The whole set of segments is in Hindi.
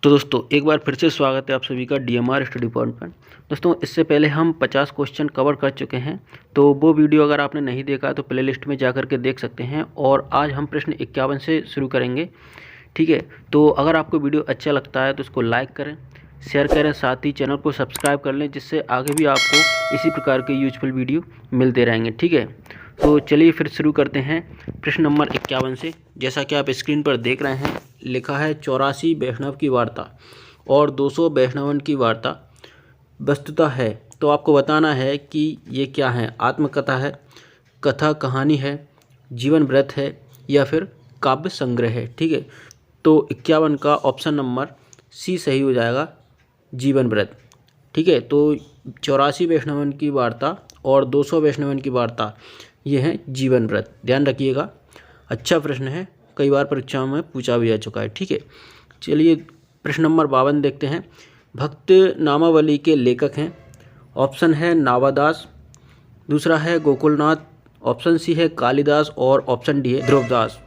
तो दोस्तों एक बार फिर से स्वागत है आप सभी का DMR स्टडी पॉइंट पर। दोस्तों इससे पहले हम 50 क्वेश्चन कवर कर चुके हैं, तो वो वीडियो अगर आपने नहीं देखा तो प्लेलिस्ट में जाकर के देख सकते हैं। और आज हम प्रश्न 51 से शुरू करेंगे। ठीक है, तो अगर आपको वीडियो अच्छा लगता है तो इसको लाइक करें, शेयर करें, साथ ही चैनल को सब्सक्राइब कर लें, जिससे आगे भी आपको इसी प्रकार के यूजफुल वीडियो मिलते रहेंगे। ठीक है, तो चलिए फिर शुरू करते हैं प्रश्न नंबर 51 से। जैसा कि आप स्क्रीन पर देख रहे हैं, लिखा है 84 वैष्णव की वार्ता और 200 वैष्णवन की वार्ता वस्तुतः है। तो आपको बताना है कि ये क्या है, आत्मकथा है, कथा कहानी है, जीवन व्रत है या फिर काव्य संग्रह है। ठीक है, तो 51 का ऑप्शन नंबर सी सही हो जाएगा, जीवन व्रत। ठीक है, तो 84 वैष्णवन की वार्ता और 200 वैष्णवन की वार्ता ये है जीवन व्रत, ध्यान रखिएगा। अच्छा प्रश्न है, कई बार परीक्षाओं में पूछा भी जा चुका है। ठीक है, चलिए प्रश्न नंबर 52 देखते हैं। भक्त नामावली के लेखक हैं। ऑप्शन है नावादास, दूसरा है गोकुलनाथ, ऑप्शन सी है कालिदास और ऑप्शन डी है ध्रुवदास।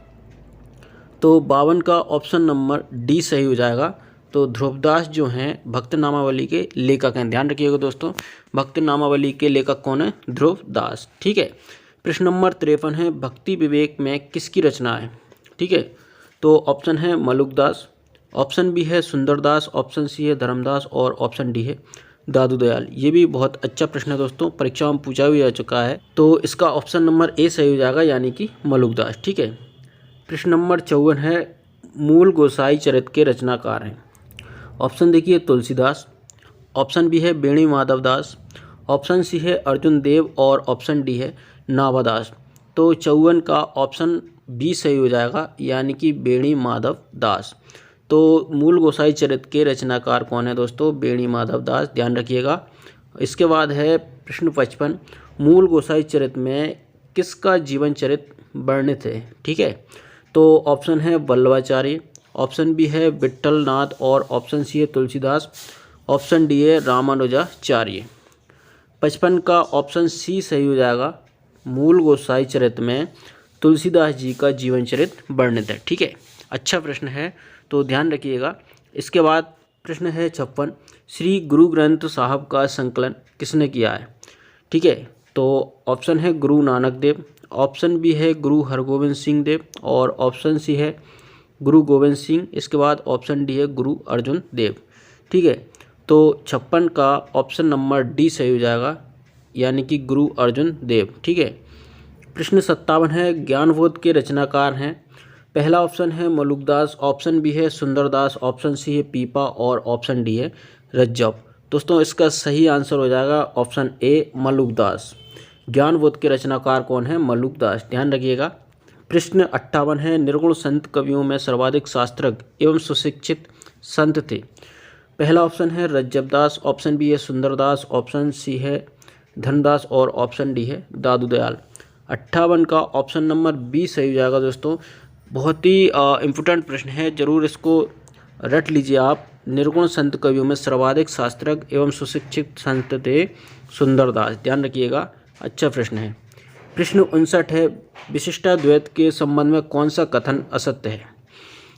तो 52 का ऑप्शन नंबर डी सही हो जाएगा। तो ध्रुवदास जो हैं भक्त नामावली के लेखक हैं, ध्यान रखिएगा दोस्तों, भक्त नामावली के लेखक कौन है, ध्रुवदास। ठीक है, प्रश्न नंबर 53 है, भक्ति विवेक में किसकी रचना है। ठीक है, तो ऑप्शन है मलुकदास, ऑप्शन बी है सुंदरदास, ऑप्शन सी है धर्मदास और ऑप्शन डी है दादू दयाल। ये भी बहुत अच्छा प्रश्न है दोस्तों, परीक्षा में पूछा भी जा चुका है। तो इसका ऑप्शन नंबर ए सही हो जाएगा, यानी कि मलुकदास। ठीक है, प्रश्न नंबर 54 है, मूल गोसाई चरित्र के रचनाकार हैं। ऑप्शन देखिए तुलसीदास, ऑप्शन बी है बेणी माधवदास, ऑप्शन सी है अर्जुन देव और ऑप्शन डी है नावादास। तो 54 का ऑप्शन बी सही हो जाएगा, यानी कि बेणी माधव दास। तो मूल गोसाई चरित्र के रचनाकार कौन है दोस्तों, बेणी माधव दास, ध्यान रखिएगा। इसके बाद है प्रश्न 55, मूल गोसाई चरित्र में किसका जीवन चरित्र वर्णित है। ठीक है, तो ऑप्शन है वल्लभाचार्य, ऑप्शन बी है विट्ठल नाथ और ऑप्शन सी है तुलसीदास, ऑप्शन डी है रामानुजाचार्य। 55 का ऑप्शन सी सही हो जाएगा, मूल गोसाई चरित्र में तुलसीदास जी का जीवन चरित्र वर्णित है। ठीक है, अच्छा प्रश्न है, तो ध्यान रखिएगा। इसके बाद प्रश्न है 56, श्री गुरु ग्रंथ साहब का संकलन किसने किया है। ठीक है, तो ऑप्शन है गुरु नानक देव, ऑप्शन बी है गुरु हरगोविंद सिंह देव और ऑप्शन सी है गुरु गोविंद सिंह। इसके बाद ऑप्शन डी है गुरु अर्जुन देव। ठीक है, तो 56 का ऑप्शन नंबर डी सही हो जाएगा, यानी कि गुरु अर्जुन देव। ठीक है, प्रश्न 57 है, ज्ञानबोध के रचनाकार हैं। पहला ऑप्शन है मलुकदास, ऑप्शन बी है सुंदरदास, ऑप्शन सी है पीपा और ऑप्शन डी है रज्जब। दोस्तों इसका सही आंसर हो जाएगा ऑप्शन ए मलुकदास। ज्ञानबोध के रचनाकार कौन है, मलुकदास, ध्यान रखिएगा। प्रश्न 58 है, निर्गुण संत कवियों में सर्वाधिक शास्त्रज्ञ एवं सुशिक्षित संत थे। पहला ऑप्शन है रज्जबदास, ऑप्शन बी है सुंदरदास, ऑप्शन सी है धनदास और ऑप्शन डी है दादू दयाल। 58 का ऑप्शन नंबर बी सही हो जाएगा दोस्तों। बहुत ही इम्पोर्टेंट प्रश्न है, जरूर इसको रट लीजिए आप। निर्गुण संत कवियों में सर्वाधिक शास्त्रज्ञ एवं सुशिक्षित संत थे सुंदरदास, ध्यान रखिएगा, अच्छा प्रश्न है। प्रश्न 59 है, विशिष्टाद्वैत के संबंध में कौन सा कथन असत्य है।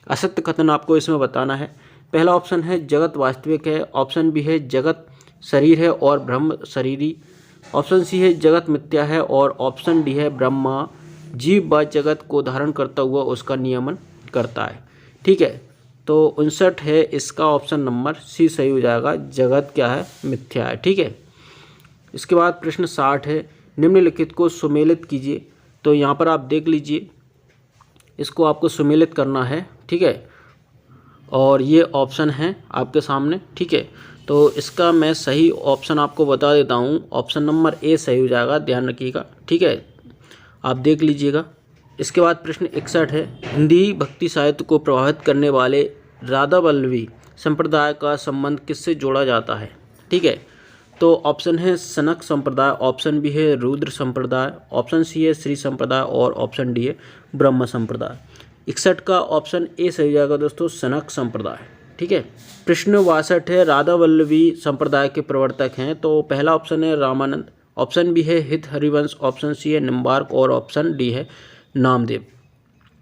असत्य कथन आपको इसमें बताना है। पहला ऑप्शन है जगत वास्तविक है, ऑप्शन बी है जगत शरीर है और ब्रह्म शरीरी, ऑप्शन सी है जगत मिथ्या है और ऑप्शन डी है ब्रह्मा जीव व जगत को धारण करता हुआ उसका नियमन करता है। ठीक है, तो 59 है, इसका ऑप्शन नंबर सी सही हो जाएगा, जगत क्या है, मिथ्या है। ठीक है, इसके बाद प्रश्न 60 है, निम्नलिखित को सुमेलित कीजिए। तो यहाँ पर आप देख लीजिए, इसको आपको सुमेलित करना है। ठीक है, और ये ऑप्शन है आपके सामने। ठीक है, तो इसका मैं सही ऑप्शन आपको बता देता हूँ, ऑप्शन नंबर ए सही हो जाएगा, ध्यान रखिएगा। ठीक है, आप देख लीजिएगा। इसके बाद प्रश्न 61 है, हिंदी भक्ति साहित्य को प्रभावित करने वाले राधा वल्लभी संप्रदाय का संबंध किससे जोड़ा जाता है। ठीक है, तो ऑप्शन है सनक संप्रदाय, ऑप्शन बी है रुद्र संप्रदाय, ऑप्शन सी है श्री संप्रदाय और ऑप्शन डी है ब्रह्म संप्रदाय। 61 का ऑप्शन ए सही जाएगा दोस्तों, सनक संप्रदाय। ठीक है, प्रश्न 62 है, राधा वल्लभी संप्रदाय के प्रवर्तक हैं। तो पहला ऑप्शन है रामानंद, ऑप्शन बी है हित हरिवंश, ऑप्शन सी है निम्बार्क और ऑप्शन डी है नामदेव।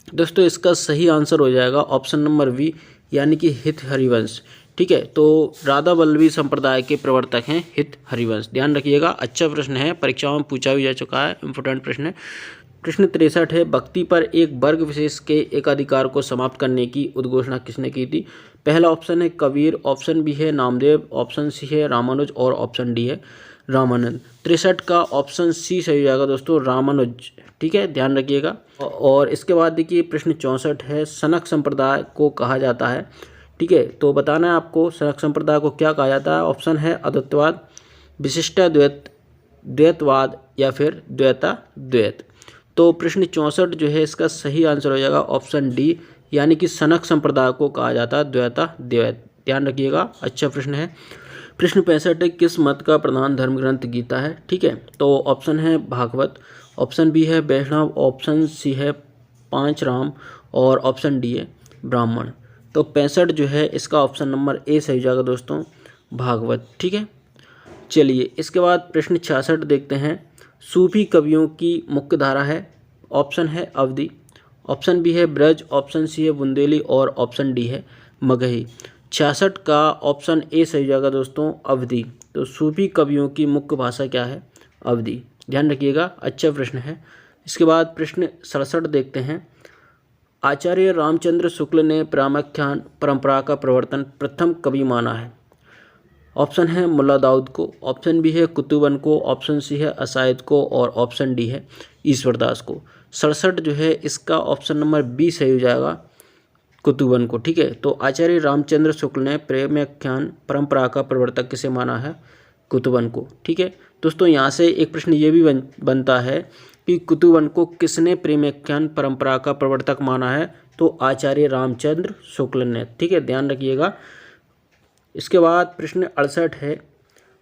दोस्तों इसका सही आंसर हो जाएगा ऑप्शन नंबर बी, यानी कि हित हरिवंश। ठीक है, तो राधा वल्लभी संप्रदाय के प्रवर्तक हैं हित हरिवंश, ध्यान रखिएगा। अच्छा प्रश्न है, परीक्षाओं में पूछा भी जा चुका है, इंपॉर्टेंट प्रश्न है। प्रश्न 63 है, भक्ति पर एक वर्ग विशेष के एकाधिकार को समाप्त करने की उद्घोषणा किसने की थी? पहला ऑप्शन है कबीर, ऑप्शन बी है नामदेव, ऑप्शन सी है रामानुज और ऑप्शन डी है रामानंद। 63 का ऑप्शन सी सही हो जाएगा दोस्तों, रामानुज। ठीक है, ध्यान रखिएगा। और इसके बाद देखिए प्रश्न 64 है, सनक संप्रदाय को कहा जाता है। ठीक है, तो बताना है आपको सनक संप्रदाय को क्या कहा जाता है। ऑप्शन है अद्वैतवाद, विशिष्टाद्वैत, द्वैतवाद या फिर द्वैताद्वैत। तो प्रश्न 64 जो है इसका सही आंसर हो जाएगा ऑप्शन डी, यानी कि सनक संप्रदाय को कहा जाता है द्वैताद्वैत, ध्यान रखिएगा। अच्छा प्रश्न है। प्रश्न 65 है, किस मत का प्रधान धर्म ग्रंथ गीता है? ठीक है, तो ऑप्शन है भागवत, ऑप्शन बी है वैष्णव, ऑप्शन सी है पांचराम और ऑप्शन डी है ब्राह्मण। तो 65 जो है इसका ऑप्शन नंबर ए सही हो जाएगा दोस्तों, भागवत। ठीक है, चलिए इसके बाद प्रश्न 66 देखते हैं। सूफी कवियों की मुख्य धारा है। ऑप्शन है अवधी, ऑप्शन बी है ब्रज, ऑप्शन सी है बुंदेली और ऑप्शन डी है मगही। 66 का ऑप्शन ए सही हो जाएगा दोस्तों, अवधी। तो सूफी कवियों की मुख्य भाषा क्या है? अवधी, ध्यान रखिएगा। अच्छा प्रश्न है। इसके बाद प्रश्न 67 देखते हैं। आचार्य रामचंद्र शुक्ल ने प्रामाख्यान परंपरा का प्रवर्तन प्रथम कवि माना है। ऑप्शन है मुल्ला दाऊद को, ऑप्शन बी है कुतुबन को, ऑप्शन सी है असायद को और ऑप्शन डी है ईश्वरदास को। 67 जो है इसका ऑप्शन नंबर बी सही हो जाएगा, कुतुबन को। ठीक है, तो आचार्य रामचंद्र शुक्ल ने प्रेमाख्यान परंपरा का प्रवर्तक किसे माना है? कुतुबन को। ठीक है दोस्तों, यहाँ से एक प्रश्न ये भी बनता है कि कुतुबन को किसने प्रेमाख्यान परंपरा का प्रवर्तक माना है? तो आचार्य रामचंद्र शुक्ल ने। ठीक है, ध्यान रखिएगा। इसके बाद प्रश्न 68 है,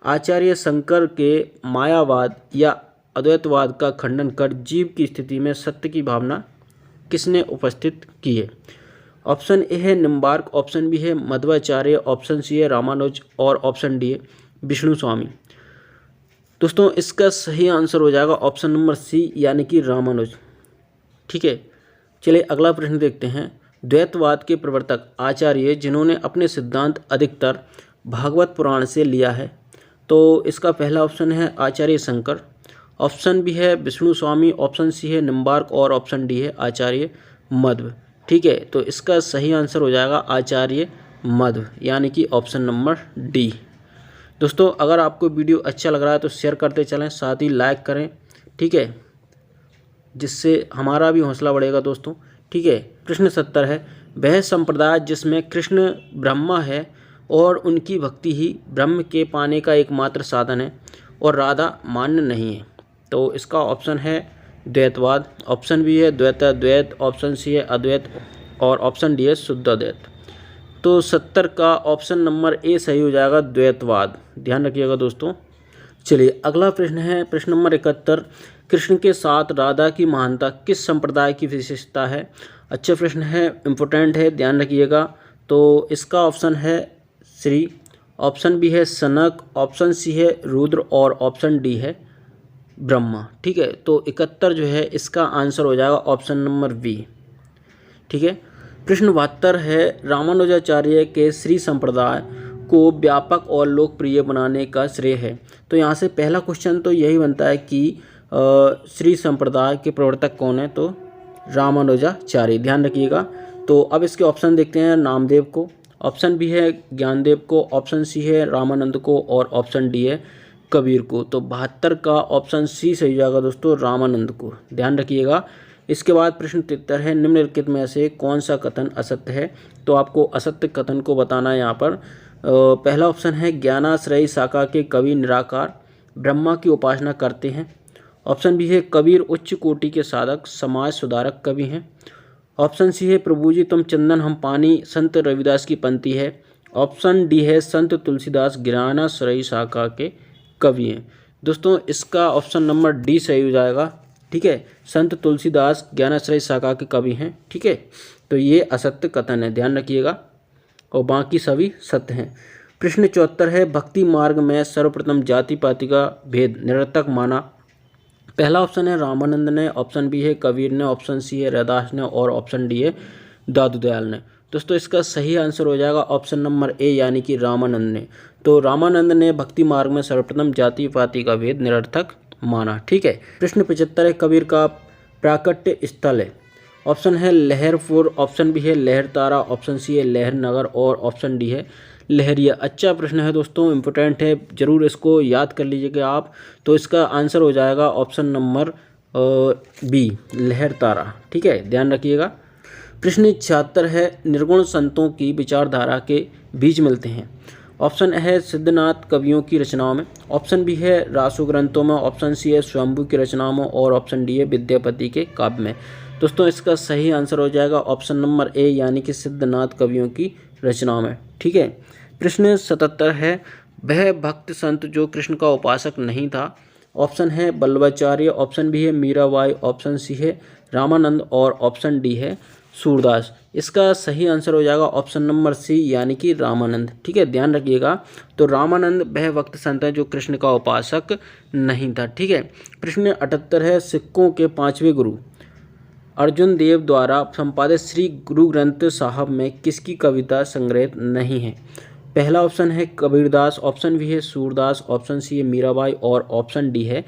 आचार्य शंकर के मायावाद या अद्वैतवाद का खंडन कर जीव की स्थिति में सत्य की भावना किसने उपस्थित की है? ऑप्शन ए है निम्बार्क, ऑप्शन बी है मध्वाचार्य, ऑप्शन सी है रामानुज और ऑप्शन डी है विष्णु स्वामी। दोस्तों इसका सही आंसर हो जाएगा ऑप्शन नंबर सी, यानी कि रामानुज। ठीक है, चलिए अगला प्रश्न देखते हैं। द्वैतवाद के प्रवर्तक आचार्य जिन्होंने अपने सिद्धांत अधिकतर भागवत पुराण से लिया है। तो इसका पहला ऑप्शन है आचार्य शंकर, ऑप्शन बी है विष्णु स्वामी, ऑप्शन सी है निम्बार्क और ऑप्शन डी है आचार्य मध्व। ठीक है, तो इसका सही आंसर हो जाएगा आचार्य मध्व, यानी कि ऑप्शन नंबर डी। दोस्तों अगर आपको वीडियो अच्छा लग रहा है तो शेयर करते चलें, साथ ही लाइक करें। ठीक है, जिससे हमारा भी हौसला बढ़ेगा दोस्तों। ठीक है, प्रश्न 70 है, वह संप्रदाय जिसमें कृष्ण ब्रह्मा है और उनकी भक्ति ही ब्रह्म के पाने का एकमात्र साधन है और राधा मान्य नहीं है। तो इसका ऑप्शन है द्वैतवाद, ऑप्शन बी है द्वैताद्वैत, ऑप्शन सी है अद्वैत और ऑप्शन डी है शुद्ध अद्वैत। तो 70 का ऑप्शन नंबर ए सही हो जाएगा, द्वैतवाद, ध्यान रखिएगा दोस्तों। चलिए अगला प्रश्न है प्रश्न नंबर 71, कृष्ण के साथ राधा की महानता किस संप्रदाय की विशेषता है? अच्छा प्रश्न है, इम्पोर्टेंट है, ध्यान रखिएगा। तो इसका ऑप्शन है श्री, ऑप्शन बी है सनक, ऑप्शन सी है रुद्र और ऑप्शन डी है ब्रह्मा। ठीक है, तो 71 जो है इसका आंसर हो जाएगा ऑप्शन नंबर बी। ठीक है, प्रश्न 72 है, रामानुजाचार्य के श्री संप्रदाय को व्यापक और लोकप्रिय बनाने का श्रेय है। तो यहाँ से पहला क्वेश्चन तो यही बनता है कि श्री संप्रदाय के प्रवर्तक कौन है? तो रामानुजाचार्य, ध्यान रखिएगा। तो अब इसके ऑप्शन देखते हैं। नामदेव को, ऑप्शन बी है ज्ञानदेव को, ऑप्शन सी है रामानंद को और ऑप्शन डी है कबीर को। तो 72 का ऑप्शन सी सही जाएगा दोस्तों, रामानंद को, ध्यान रखिएगा। इसके बाद प्रश्न 73 है, निम्नलिखित में से कौन सा कथन असत्य है? तो आपको असत्य कथन को बताना है यहाँ पर। पहला ऑप्शन है ज्ञानाश्रयी शाखा के कवि निराकार ब्रह्मा की उपासना करते हैं। ऑप्शन बी है कबीर उच्च कोटि के साधक समाज सुधारक कवि हैं। ऑप्शन सी है प्रभु जी तुम चंदन हम पानी संत रविदास की पंक्ति है। ऑप्शन डी है संत तुलसीदास ज्ञानाश्रयी शाखा के कवि हैं। दोस्तों इसका ऑप्शन नंबर डी सही हो जाएगा। ठीक है, संत तुलसीदास ज्ञानाश्रयी शाखा के कवि हैं। ठीक है, तो ये असत्य कथन है, ध्यान रखिएगा, और बाकी सभी सत्य हैं। प्रश्न 74 है, भक्ति मार्ग में सर्वप्रथम जाति पाति का भेद निरर्थक माना। पहला ऑप्शन है रामानंद ने, ऑप्शन बी है कबीर ने, ऑप्शन सी है रैदास ने और ऑप्शन डी है दादू दयाल ने। दोस्तों इसका सही आंसर हो जाएगा ऑप्शन नंबर ए यानी कि रामानंद ने। तो रामानंद ने भक्ति मार्ग में सर्वप्रथम जाति पाति का भेद निरर्थक माना। ठीक है। प्रश्न 75 है, कबीर का प्राकट्य स्थल है। ऑप्शन है लहरपुर, ऑप्शन बी है लहरतारा, ऑप्शन सी है लहरनगर और ऑप्शन डी है लहरिया। अच्छा प्रश्न है दोस्तों, इम्पोर्टेंट है, जरूर इसको याद कर लीजिएगा आप। तो इसका आंसर हो जाएगा ऑप्शन नंबर बी लहरतारा। ठीक है, ध्यान रखिएगा। प्रश्न 76 है, निर्गुण संतों की विचारधारा के बीज मिलते हैं। ऑप्शन है सिद्धनाथ कवियों की रचनाओं में, ऑप्शन बी है रासु ग्रंथों में, ऑप्शन सी है स्वयंभू की रचनाओं में और ऑप्शन डी है विद्यापति के काव्य में। दोस्तों इसका सही आंसर हो जाएगा ऑप्शन नंबर ए यानी कि सिद्धनाथ कवियों की रचनाओं में। ठीक है। प्रश्न 77 है, वह भक्त संत जो कृष्ण का उपासक नहीं था। ऑप्शन है बल्लभाचार्य, ऑप्शन बी है मीराबाई, ऑप्शन सी है रामानंद और ऑप्शन डी है सूरदास। इसका सही आंसर हो जाएगा ऑप्शन नंबर सी यानी कि रामानंद। ठीक है, ध्यान रखिएगा। तो रामानंद वह भक्त संत है जो कृष्ण का उपासक नहीं था। ठीक है। प्रश्न 78 है, सिखों के 5वें गुरु अर्जुन देव द्वारा संपादित श्री गुरु ग्रंथ साहब में किसकी कविता संग्रहित नहीं है। पहला ऑप्शन है कबीरदास, ऑप्शन बी है सूरदास, ऑप्शन सी है मीराबाई और ऑप्शन डी है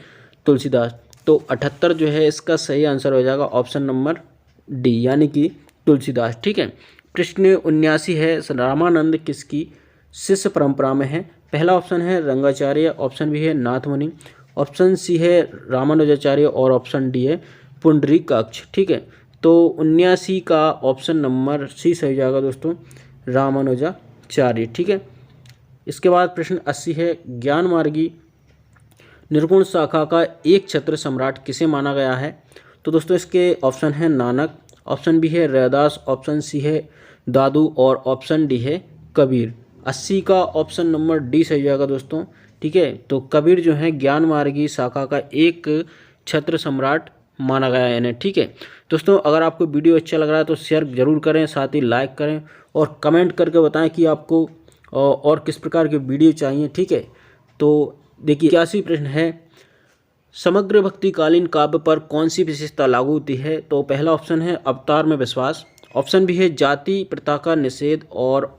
तुलसीदास। तो 78 जो है इसका सही आंसर हो जाएगा ऑप्शन नंबर डी यानी कि तुलसीदास। ठीक है। प्रश्न 79 है, रामानंद किसकी शिष्य परंपरा में है। पहला ऑप्शन है रंगाचार्य, ऑप्शन बी है नाथमुनि, ऑप्शन सी है रामानुजाचार्य और ऑप्शन डी है पुंडरीकाक्ष। ठीक है। तो 79 का ऑप्शन नंबर सी सही हो जाएगा दोस्तों, रामानुजाचार्य। ठीक है। इसके बाद प्रश्न 80 है, ज्ञान मार्गी निर्गुण शाखा का एक छत्र सम्राट किसे माना गया है। तो दोस्तों इसके ऑप्शन है नानक, ऑप्शन बी है रैदास, ऑप्शन सी है दादू और ऑप्शन डी है कबीर। 80 का ऑप्शन नंबर डी सही जाएगा दोस्तों। ठीक है। तो कबीर जो है ज्ञान मार्गी शाखा का एक छत्र सम्राट माना गया है इन्हें। ठीक है दोस्तों, अगर आपको वीडियो अच्छा लग रहा है तो शेयर जरूर करें, साथ ही लाइक करें और कमेंट करके बताएं कि आपको और किस प्रकार के वीडियो चाहिए। ठीक है। तो देखिए 81 प्रश्न है, समग्र भक्तिकालीन काव्य पर कौन सी विशेषता लागू होती है। तो पहला ऑप्शन है अवतार में विश्वास, ऑप्शन बी है जाति प्रथा का निषेध और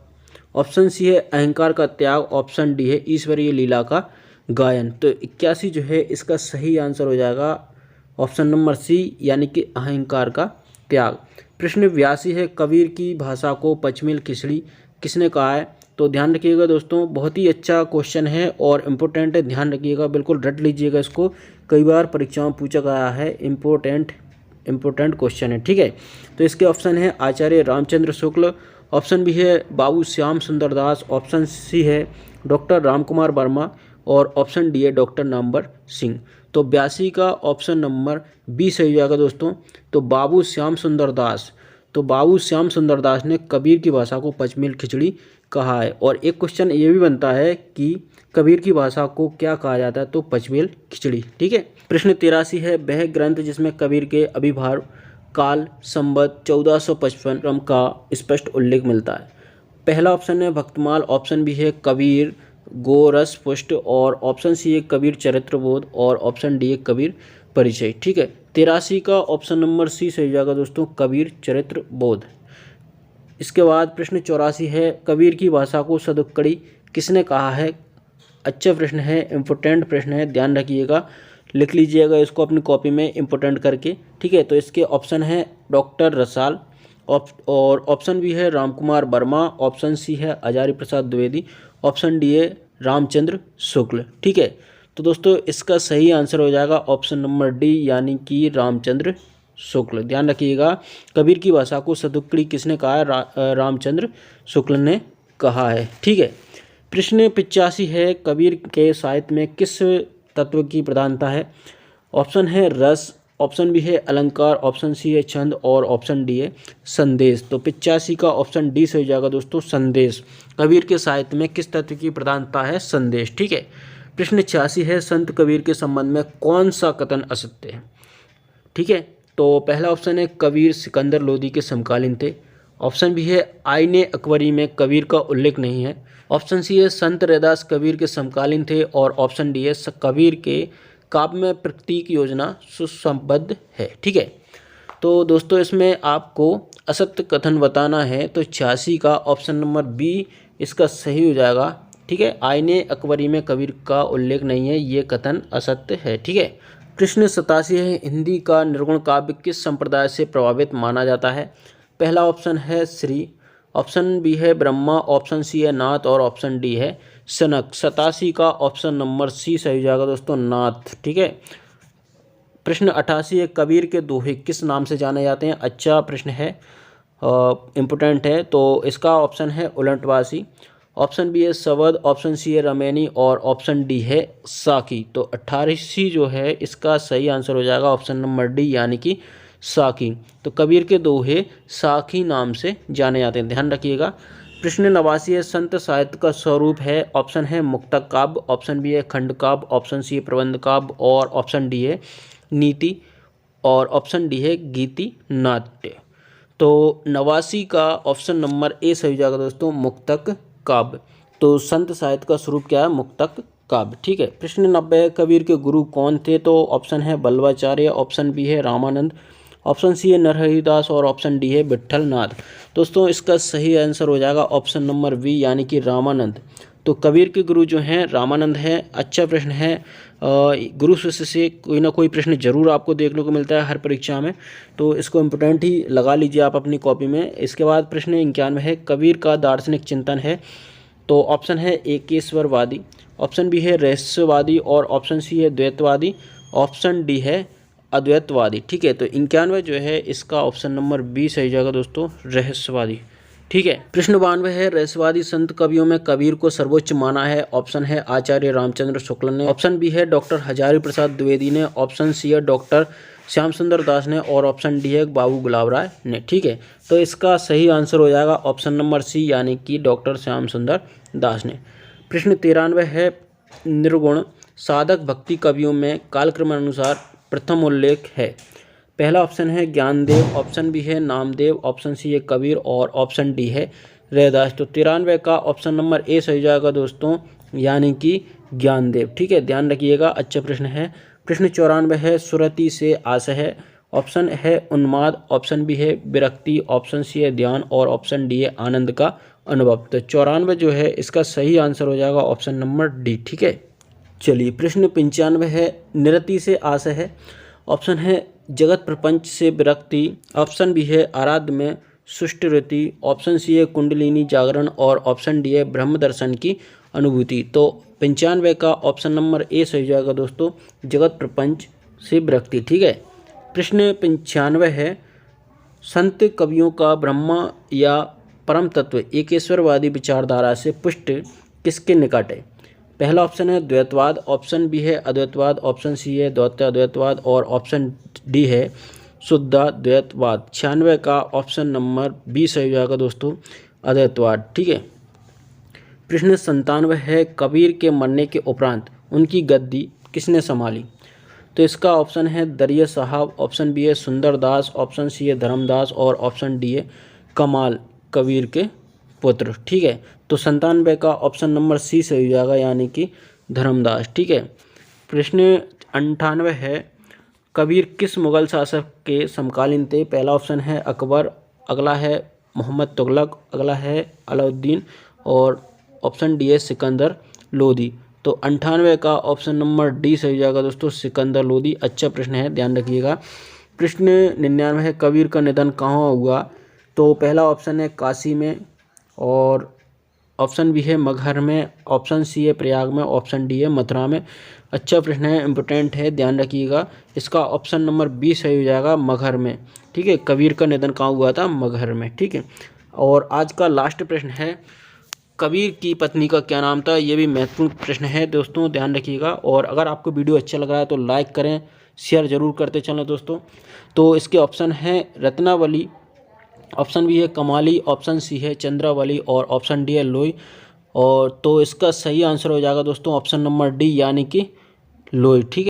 ऑप्शन सी है अहंकार का त्याग, ऑप्शन डी है ईश्वरीय लीला का गायन। तो 81 जो है इसका सही आंसर हो जाएगा ऑप्शन नंबर सी यानी कि अहंकार का त्याग। प्रश्न 82 है, कबीर की भाषा को पचमेल खिचड़ी किसने कहा है। तो ध्यान रखिएगा दोस्तों, बहुत ही अच्छा क्वेश्चन है और इम्पोर्टेंट है, ध्यान रखिएगा, बिल्कुल रट लीजिएगा इसको, कई बार परीक्षाओं में पूछा गया है, इम्पोर्टेंट क्वेश्चन है। ठीक है। तो इसके ऑप्शन है आचार्य रामचंद्र शुक्ल, ऑप्शन बी है बाबू श्याम सुंदर दास, ऑप्शन सी है डॉक्टर रामकुमार वर्मा और ऑप्शन डी है डॉक्टर नामवर सिंह। तो 82 का ऑप्शन नंबर बी सही हो जाएगा दोस्तों। तो बाबू श्याम सुंदर दास, तो बाबू श्याम सुंदर दास ने कबीर की भाषा को पचमेल खिचड़ी कहा है। और एक क्वेश्चन ये भी बनता है कि कबीर की भाषा को क्या कहा जाता है, तो पचमेल खिचड़ी। ठीक है। प्रश्न 83 है, वह ग्रंथ जिसमें कबीर के अभिभाव काल संवत 1455 क्रम का स्पष्ट उल्लेख मिलता है। पहला ऑप्शन है भक्तमाल, ऑप्शन बी है कबीर गोरस पुष्ट और ऑप्शन सी है कबीर चरित्र बोध और ऑप्शन डी है कबीर परिचय। ठीक है। 83 का ऑप्शन नंबर सी सही जाएगा दोस्तों, कबीर चरित्र बोध। इसके बाद प्रश्न 84 है, कबीर की भाषा को सदुक्कड़ी किसने कहा है। अच्छा प्रश्न है, इम्पोर्टेंट प्रश्न है, ध्यान रखिएगा, लिख लीजिएगा इसको अपनी कॉपी में इम्पोर्टेंट करके। ठीक है। तो इसके ऑप्शन है डॉक्टर रसाल और ऑप्शन बी है रामकुमार वर्मा, ऑप्शन सी है आचार्य प्रसाद द्विवेदी, ऑप्शन डी है रामचंद्र शुक्ल। ठीक है। तो दोस्तों इसका सही आंसर हो जाएगा ऑप्शन नंबर डी यानी कि रामचंद्र शुक्ल। ध्यान रखिएगा, कबीर की भाषा को सदुक्कड़ी किसने कहा है, रामचंद्र शुक्ल ने कहा है। ठीक है। प्रश्न 85 है, कबीर के साहित्य में किस तत्व की प्रधानता है। ऑप्शन है रस, ऑप्शन बी है अलंकार, ऑप्शन सी है छंद और ऑप्शन डी है संदेश। तो 85 का ऑप्शन डी सही जाएगा दोस्तों, संदेश। कबीर के साहित्य में किस तत्व की प्रधानता है, संदेश। ठीक है। प्रश्न 86 है, संत कबीर के संबंध में कौन सा कथन असत्य है। ठीक है। तो पहला ऑप्शन है कबीर सिकंदर लोदी के समकालीन थे, ऑप्शन बी है आईने अकबरी में कबीर का उल्लेख नहीं है, ऑप्शन सी है संत रैदास कबीर के समकालीन थे और ऑप्शन डी है कबीर के काव्य में प्रतीक योजना सुसंबद्ध है। ठीक है। तो दोस्तों इसमें आपको असत्य कथन बताना है तो 86 का ऑप्शन नंबर बी इसका सही हो जाएगा। ठीक है, आईने अकबरी में कबीर का उल्लेख नहीं है, ये कथन असत्य है। ठीक है, प्रश्न 87 है, हिंदी का निर्गुण काव्य किस संप्रदाय से प्रभावित माना जाता है? पहला ऑप्शन है श्री, ऑप्शन बी है ब्रह्मा, ऑप्शन सी है नाथ और ऑप्शन डी है सनक। 87 का ऑप्शन नंबर सी सही हो जाएगा दोस्तों, नाथ। ठीक है, प्रश्न 88 है, कबीर के दोहे किस नाम से जाने जाते हैं? अच्छा प्रश्न है, इम्पोर्टेंट है। तो इसका ऑप्शन है उलटवासी, ऑप्शन बी है सवद, ऑप्शन सी है रमैनी और ऑप्शन डी है साकी। तो 88 जो है इसका सही आंसर हो जाएगा ऑप्शन नंबर डी यानी कि साकी। तो कबीर के दोहे साकी नाम से जाने जाते हैं, ध्यान रखिएगा। प्रश्न 89 है, संत साहित्य का स्वरूप है? ऑप्शन है मुक्तक काव्य, ऑप्शन बी है खंड काव्य, ऑप्शन सी है प्रबंध काव्य और ऑप्शन डी है नीति और ऑप्शन डी है गीति नाट्य। तो 89 का ऑप्शन नंबर ए सही हो जाएगा दोस्तों, मुक्तक काव्य। तो संत साहित्य का स्वरूप क्या है? मुक्तक काव्य। ठीक है, प्रश्न 90 है, कबीर के गुरु कौन थे? तो ऑप्शन है बल्लवाचार्य, ऑप्शन बी है रामानंद, ऑप्शन सी है नरहरिदास और ऑप्शन डी है विट्ठल नाथ। दोस्तों इसका सही आंसर हो जाएगा ऑप्शन नंबर बी यानी कि रामानंद। तो कबीर के गुरु जो हैं रामानंद हैं। अच्छा प्रश्न है, गुरु शिष्य से कोई ना कोई प्रश्न जरूर आपको देखने को मिलता है हर परीक्षा में, तो इसको इम्पोर्टेंट ही लगा लीजिए आप अपनी कॉपी में। इसके बाद प्रश्न 91 है, कबीर का दार्शनिक चिंतन है? तो ऑप्शन है एकेश्वरवादी, ऑप्शन बी है रहस्यवादी और ऑप्शन सी है द्वैतवादी, ऑप्शन डी है अद्वैतवादी। ठीक है, तो 91 जो है इसका ऑप्शन नंबर बी सही जाएगा दोस्तों, रहस्यवादी। ठीक है, प्रश्न 92 है, रहस्यवादी संत कवियों में कबीर को सर्वोच्च माना है? ऑप्शन है आचार्य रामचंद्र शुक्ल ने, ऑप्शन बी है डॉक्टर हजारी प्रसाद द्विवेदी ने, ऑप्शन सी है डॉक्टर श्याम सुंदर दास ने और ऑप्शन डी है बाबू गुलाब राय ने। ठीक है, तो इसका सही आंसर हो जाएगा ऑप्शन नंबर सी यानी कि डॉक्टर श्याम सुंदर दास ने। प्रश्न 93 है, निर्गुण साधक भक्ति कवियों में कालक्रमानुसार प्रथम उल्लेख है? पहला ऑप्शन है ज्ञानदेव, ऑप्शन बी है नामदेव, ऑप्शन सी है कबीर और ऑप्शन डी है रैदास। तो 93 का ऑप्शन नंबर ए सही जाएगा दोस्तों, यानी कि ज्ञानदेव। ठीक है, ध्यान रखिएगा, अच्छा प्रश्न है। प्रश्न 94 है, सुरति से आशय है? ऑप्शन है उन्माद, ऑप्शन बी है विरक्ति, ऑप्शन सी है ध्यान और ऑप्शन डी है आनंद का अनुभव। तो 94 जो है इसका सही आंसर हो जाएगा ऑप्शन नंबर डी। ठीक है, चलिए प्रश्न 95 है, निरति से आशय है? ऑप्शन है जगत प्रपंच से विरक्ति, ऑप्शन बी है आराध्य में सुष्टि रति, ऑप्शन सी है कुंडलिनी जागरण और ऑप्शन डी है ब्रह्म दर्शन की अनुभूति। तो 95 का ऑप्शन नंबर ए सही जाएगा दोस्तों, जगत प्रपंच से विरक्ति। ठीक है, प्रश्न 95 है, संत कवियों का ब्रह्मा या परम तत्व एकेश्वरवादी विचारधारा से पुष्ट किसके निकट है? पहला ऑप्शन है द्वैतवाद, ऑप्शन बी है अद्वैतवाद, ऑप्शन सी है द्वैताद्वैतवाद और ऑप्शन डी है शुद्धाद्वैतवाद। 96 का ऑप्शन नंबर बी सही हो जाएगा दोस्तों, अद्वैतवाद। ठीक है, प्रश्न 97 है, कबीर के मरने के उपरांत उनकी गद्दी किसने संभाली? तो इसका ऑप्शन है दरिया साहब, ऑप्शन बी है सुंदरदास, ऑप्शन सी है धर्मदास और ऑप्शन डी है कमाल कबीर के पुत्र। ठीक है, तो 97 का ऑप्शन नंबर सी सही हो जाएगा यानी कि धर्मदास। ठीक है, प्रश्न 98 है, कबीर किस मुगल शासक के समकालीन थे? पहला ऑप्शन है अकबर, अगला है मोहम्मद तुगलक, अगला है अलाउद्दीन और ऑप्शन डी है सिकंदर लोदी। तो 98 का ऑप्शन नंबर डी सही हो जाएगा दोस्तों, सिकंदर लोदी। अच्छा प्रश्न है, ध्यान रखिएगा। प्रश्न 99 है, कबीर का निधन कहाँ हुआ? तो पहला ऑप्शन है काशी में और ऑप्शन बी है मगहर में, ऑप्शन सी है प्रयाग में, ऑप्शन डी है मथुरा में। अच्छा प्रश्न है, इम्पोर्टेंट है, ध्यान रखिएगा। इसका ऑप्शन नंबर बी सही हो जाएगा, मगहर में। ठीक है, कबीर का निधन कहाँ हुआ था? मगहर में। ठीक है, और आज का लास्ट प्रश्न है, कबीर की पत्नी का क्या नाम था? ये भी महत्वपूर्ण प्रश्न है दोस्तों, ध्यान रखिएगा। और अगर आपको वीडियो अच्छा लग रहा है तो लाइक करें, शेयर जरूर करते चलें दोस्तों। तो इसके ऑप्शन हैं रत्नावली, ऑप्शन बी है कमाली, ऑप्शन सी है चंद्रावली और ऑप्शन डी है लोई। और तो इसका सही आंसर हो जाएगा दोस्तों ऑप्शन नंबर डी यानी कि लोई। ठीक है।